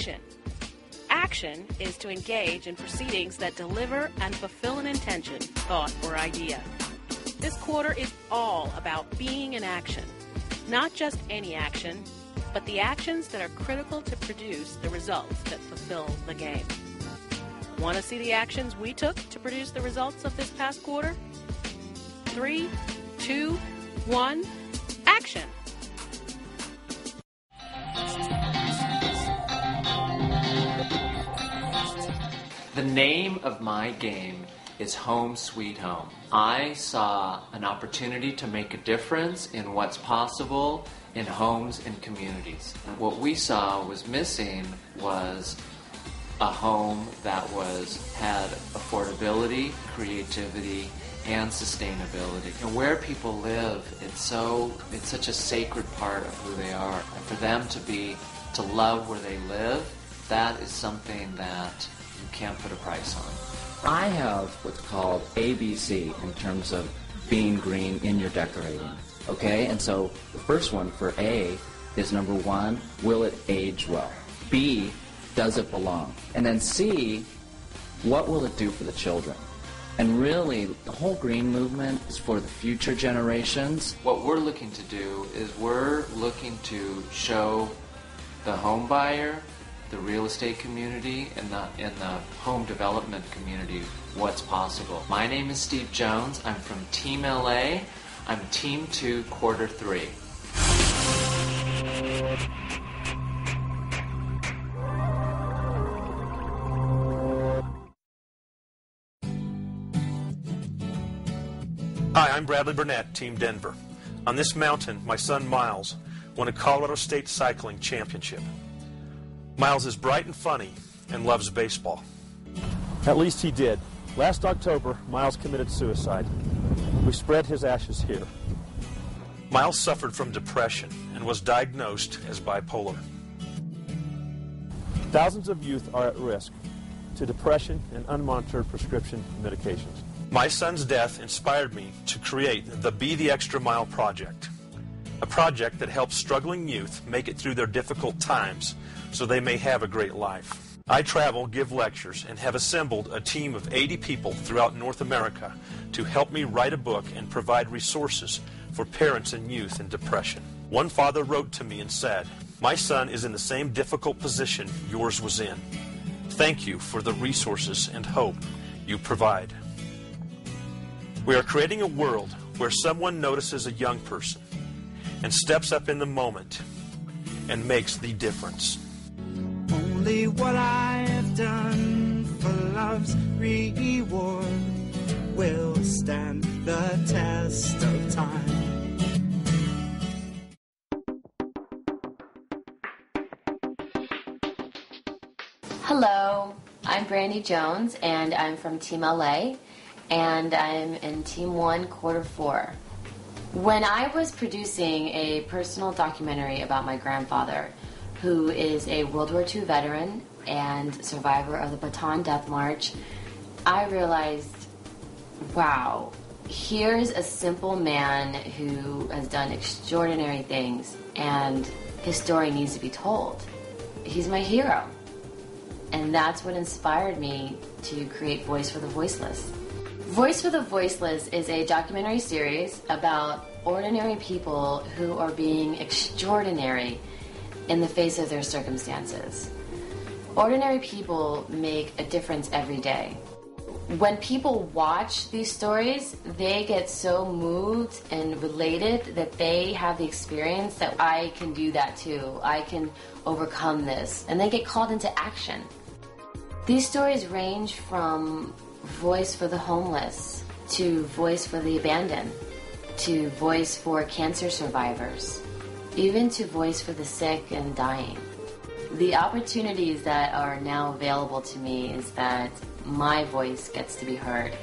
Action. Action is to engage in proceedings that deliver and fulfill an intention, thought, or idea. This quarter is all about being in action. Not just any action, but the actions that are critical to produce the results that fulfill the game. Want to see the actions we took to produce the results of this past quarter? 3, 2, 1, action! The name of my game is Home Sweet Home. I saw an opportunity to make a difference in what's possible in homes and communities. What we saw was missing was a home that had affordability, creativity, and sustainability. And where people live, it's such a sacred part of who they are. And for them to love where they live, that is something that you can't put a price on. I have what's called ABC in terms of being green in your decorating. Okay, and so the first one for A is number 1, will it age well? B, does it belong? And then C, what will it do for the children? And really, the whole green movement is for the future generations. What we're looking to do is we're looking to show the home buyer, the real estate community, and the home development community what's possible. My name is Steve Jones. I'm from Team LA. I'm Team 2, Quarter 3. Hi, I'm Bradley Burnett, Team Denver. On this mountain, my son Miles won a Colorado State Cycling Championship. Miles is bright and funny and loves baseball. At least he did. Last October, Miles committed suicide. We spread his ashes here. Miles suffered from depression and was diagnosed as bipolar. Thousands of youth are at risk to depression and unmonitored prescription medications. My son's death inspired me to create the Be the Extra Mile project, a project that helps struggling youth make it through their difficult times so they may have a great life. I travel, give lectures, and have assembled a team of 80 people throughout North America to help me write a book and provide resources for parents and youth in depression. One father wrote to me and said, "My son is in the same difficult position yours was in. Thank you for the resources and hope you provide." We are creating a world where someone notices a young person and steps up in the moment and makes the difference. Only what I have done for love's reward will stand the test of time. Hello, I'm Brandy Jones, and I'm from Team LA, and I'm in Team 1, Quarter 4. When I was producing a personal documentary about my grandfather, who is a World War II veteran and survivor of the Bataan Death March, I realized, wow, here's a simple man who has done extraordinary things, and his story needs to be told. He's my hero. And that's what inspired me to create Voice for the Voiceless. Voice for the Voiceless is a documentary series about ordinary people who are being extraordinary in the face of their circumstances. Ordinary people make a difference every day. When people watch these stories, they get so moved and related that they have the experience that I can do that too. I can overcome this. And they get called into action. These stories range from voice for the homeless, to voice for the abandoned, to voice for cancer survivors, even to voice for the sick and dying. The opportunities that are now available to me is that my voice gets to be heard.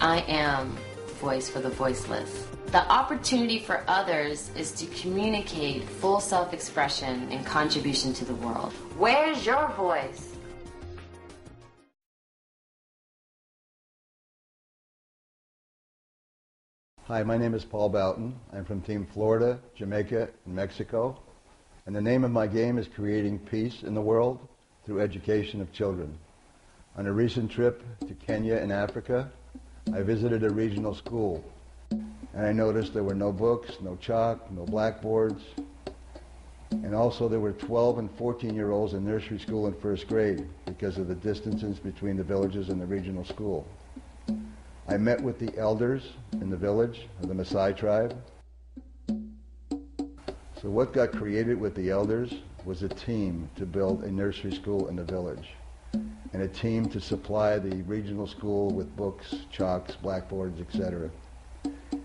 I am Voice for the Voiceless. The opportunity for others is to communicate full self-expression and contribution to the world. Where's your voice? Hi, my name is Paul Boughton. I'm from Team Florida, Jamaica, and Mexico. And the name of my game is Creating Peace in the World. through education of children. On a recent trip to Kenya in Africa, I visited a regional school, and I noticed there were no books, no chalk, no blackboards, and also there were 12 and 14-year-olds in nursery school and first grade because of the distances between the villages and the regional school. I met with the elders in the village of the Maasai tribe. So what got created with the elders was a team to build a nursery school in the village, and a team to supply the regional school with books, chalks, blackboards, etc.,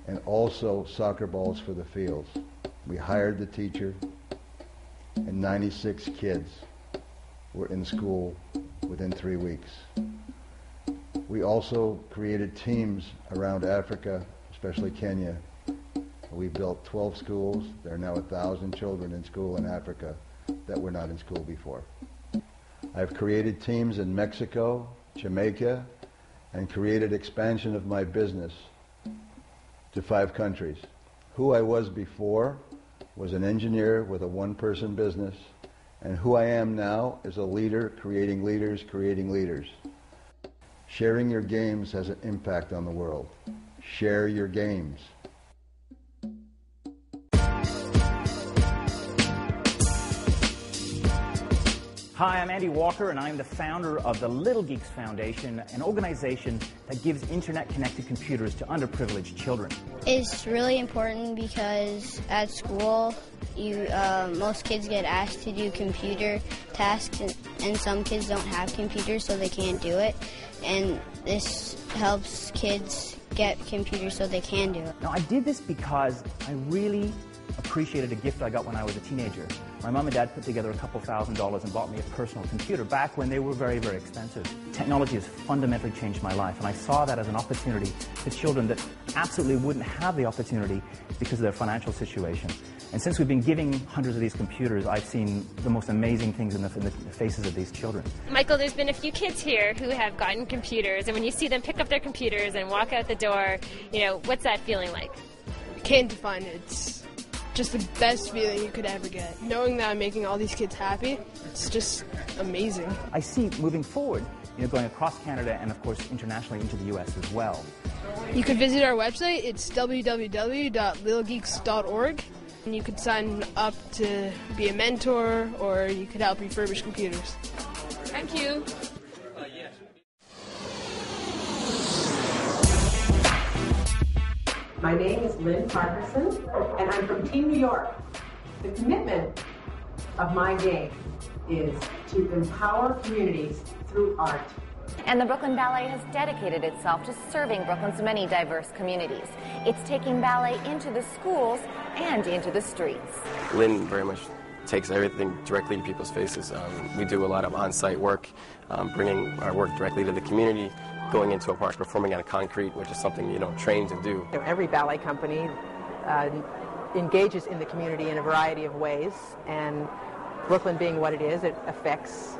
and also soccer balls for the fields. We hired the teacher, and 96 kids were in school within 3 weeks. We also created teams around Africa, especially Kenya. We built 12 schools. There are now 1,000 children in school in Africa that were not in school before. I've created teams in Mexico, Jamaica, and created expansion of my business to 5 countries. Who I was before was an engineer with a one-person business, and who I am now is a leader creating leaders creating leaders. Sharing your games has an impact on the world. Share your games. Hi, I'm Andy Walker, and I'm the founder of the Little Geeks Foundation, an organization that gives internet-connected computers to underprivileged children. It's really important because at school, most kids get asked to do computer tasks, and some kids don't have computers, so they can't do it. And this helps kids get computers so they can do it. Now, I did this because I really appreciated a gift I got when I was a teenager. My mom and dad put together a couple $1,000s and bought me a personal computer back when they were very, very expensive. Technology has fundamentally changed my life, and I saw that as an opportunity for children that absolutely wouldn't have the opportunity because of their financial situation. And since we've been giving hundreds of these computers, I've seen the most amazing things in the faces of these children. Michael, there's been a few kids here who have gotten computers, and when you see them pick up their computers and walk out the door, what's that feeling like? Can't define it. It's just the best feeling you could ever get. Knowing that I'm making all these kids happy, it's just amazing. I see moving forward, going across Canada and, of course, internationally into the U.S. as well. You could visit our website. It's www.littlegeeks.org. And you could sign up to be a mentor, or you could help refurbish computers. Thank you. My name is Lynn Parkerson, and I'm from Team New York. The commitment of my game is to empower communities through art. And the Brooklyn Ballet has dedicated itself to serving Brooklyn's many diverse communities. It's taking ballet into the schools and into the streets. Lynn very much takes everything directly to people's faces. We do a lot of on-site work, bringing our work directly to the community, going into a park, performing on concrete, which is something you don't train to do. Every ballet company engages in the community in a variety of ways, and Brooklyn being what it is, it affects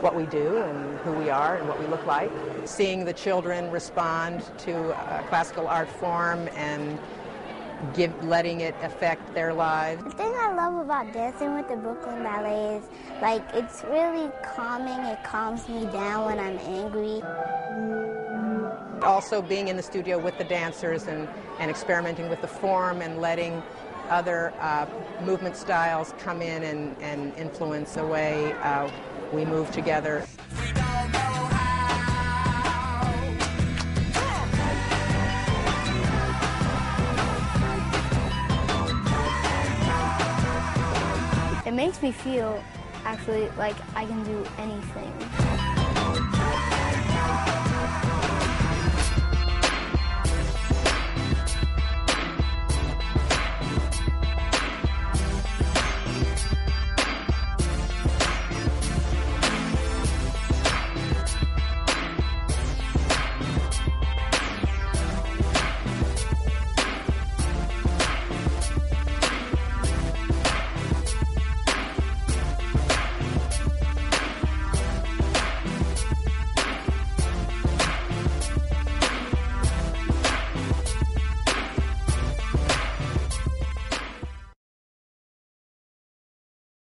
what we do and who we are and what we look like. Seeing the children respond to a classical art form and letting it affect their lives. The thing I love about dancing with the Brooklyn Ballet is, it's really calming. It calms me down when I'm angry. Also being in the studio with the dancers and experimenting with the form and letting other movement styles come in and influence the way we move together. It makes me feel actually like I can do anything.